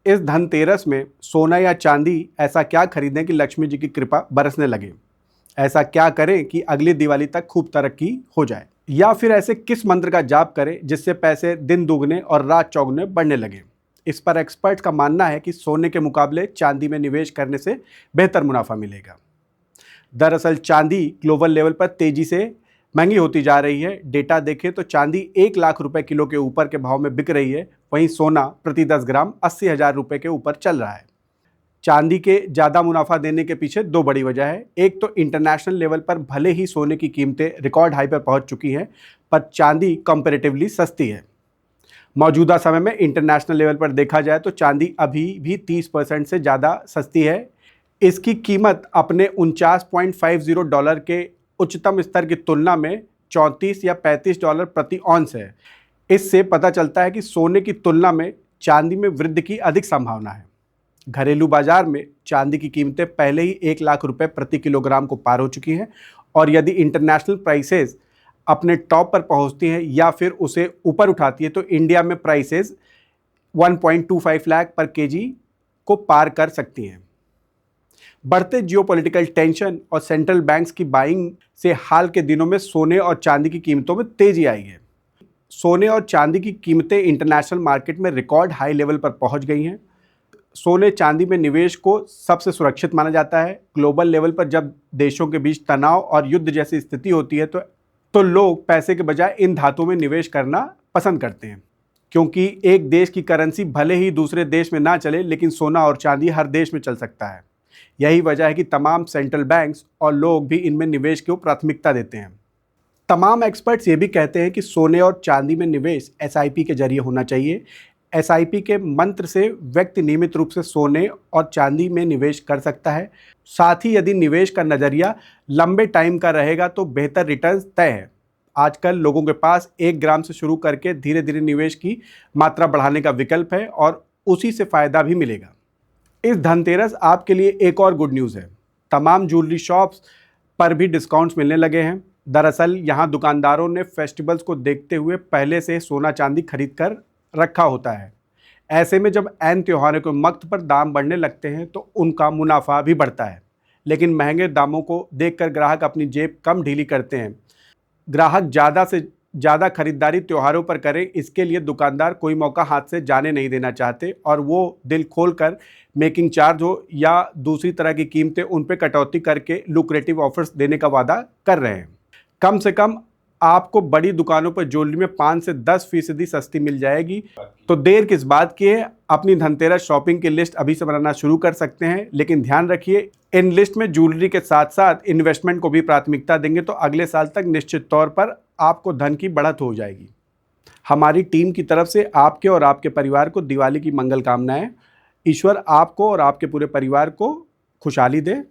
इस धनतेरस में सोना या चांदी ऐसा क्या खरीदें कि लक्ष्मी जी की कृपा बरसने लगे? ऐसा क्या करें कि अगली दिवाली तक खूब तरक्की हो जाए? या फिर ऐसे किस मंत्र का जाप करें जिससे पैसे दिन दुगने और रात चौगुने बढ़ने लगे? इस पर एक्सपर्ट का मानना है कि सोने के मुकाबले चांदी में निवेश करने से बेहतर मुनाफा मिलेगा। दरअसल चांदी ग्लोबल लेवल पर तेजी से महंगी होती जा रही है। डेटा देखें तो चांदी 1 लाख रुपए किलो के ऊपर के भाव में बिक रही है, वहीं सोना प्रति 10 ग्राम 80,000 रुपए के ऊपर चल रहा है। चांदी के ज़्यादा मुनाफा देने के पीछे दो बड़ी वजह है। एक तो इंटरनेशनल लेवल पर भले ही सोने की कीमतें रिकॉर्ड हाई पर पहुंच चुकी हैं, पर चांदी कंपैरेटिवली सस्ती है। मौजूदा समय में इंटरनेशनल लेवल पर देखा जाए तो चांदी अभी भी 30% से ज़्यादा सस्ती है। इसकी कीमत अपने $49.50 के उच्चतम स्तर की तुलना में 34 या $35 प्रति औंस है। इससे पता चलता है कि सोने की तुलना में चांदी में वृद्धि की अधिक संभावना है। घरेलू बाजार में चांदी की कीमतें पहले ही 1 लाख रुपए प्रति किलोग्राम को पार हो चुकी हैं, और यदि इंटरनेशनल प्राइसेस अपने टॉप पर पहुंचती हैं या फिर उसे ऊपर उठाती है तो इंडिया में प्राइसेस 1.25 लाख पर केजी को पार कर सकती हैं। बढ़ते जियोपॉलिटिकल टेंशन और सेंट्रल बैंक्स की बाइंग से हाल के दिनों में सोने और चांदी की कीमतों में तेजी आई है। सोने और चांदी की कीमतें इंटरनेशनल मार्केट में रिकॉर्ड हाई लेवल पर पहुंच गई हैं। सोने चांदी में निवेश को सबसे सुरक्षित माना जाता है। ग्लोबल लेवल पर जब देशों के बीच तनाव और युद्ध जैसी स्थिति होती है तो लोग पैसे के बजाय इन धातुओं में निवेश करना पसंद करते हैं, क्योंकि एक देश की करेंसी भले ही दूसरे देश में ना चले, लेकिन सोना और चांदी हर देश में चल सकता है। यही वजह है कि तमाम सेंट्रल बैंक्स और लोग भी इनमें निवेश को प्राथमिकता देते हैं। तमाम एक्सपर्ट्स ये भी कहते हैं कि सोने और चांदी में निवेश SIP के जरिए होना चाहिए। SIP के मंत्र से व्यक्ति नियमित रूप से सोने और चांदी में निवेश कर सकता है। साथ ही यदि निवेश का नज़रिया लंबे टाइम का रहेगा तो बेहतर रिटर्न्स तय है। आजकल लोगों के पास 1 ग्राम से शुरू करके धीरे धीरे निवेश की मात्रा बढ़ाने का विकल्प है और उसी से फ़ायदा भी मिलेगा। इस धनतेरस आपके लिए एक और गुड न्यूज़ है। तमाम ज्वेलरी शॉप्स पर भी डिस्काउंट्स मिलने लगे हैं। दरअसल यहाँ दुकानदारों ने फेस्टिवल्स को देखते हुए पहले से सोना चांदी खरीद कर रखा होता है। ऐसे में जब ऐन त्योहारों के वक्त पर दाम बढ़ने लगते हैं तो उनका मुनाफा भी बढ़ता है। लेकिन महंगे दामों को देखकर ग्राहक अपनी जेब कम ढीली करते हैं। ग्राहक ज़्यादा से ज़्यादा खरीदारी त्योहारों पर करें, इसके लिए दुकानदार कोई मौका हाथ से जाने नहीं देना चाहते और वो दिल खोलकर मेकिंग चार्ज हो या दूसरी तरह की कीमतें उन पर कटौती करके लुक्रेटिव ऑफर्स देने का वादा कर रहे हैं। कम से कम आपको बड़ी दुकानों पर ज्वेलरी में 5 से 10% सस्ती मिल जाएगी। तो देर किस बात की है, अपनी धनतेरस शॉपिंग की लिस्ट अभी से बनाना शुरू कर सकते हैं। लेकिन ध्यान रखिए, इन लिस्ट में ज्वेलरी के साथ साथ इन्वेस्टमेंट को भी प्राथमिकता देंगे तो अगले साल तक निश्चित तौर पर आपको धन की बढ़त हो जाएगी। हमारी टीम की तरफ से आपके और आपके परिवार को दिवाली की मंगल कामनाएं। ईश्वर आपको और आपके पूरे परिवार को खुशहाली दे।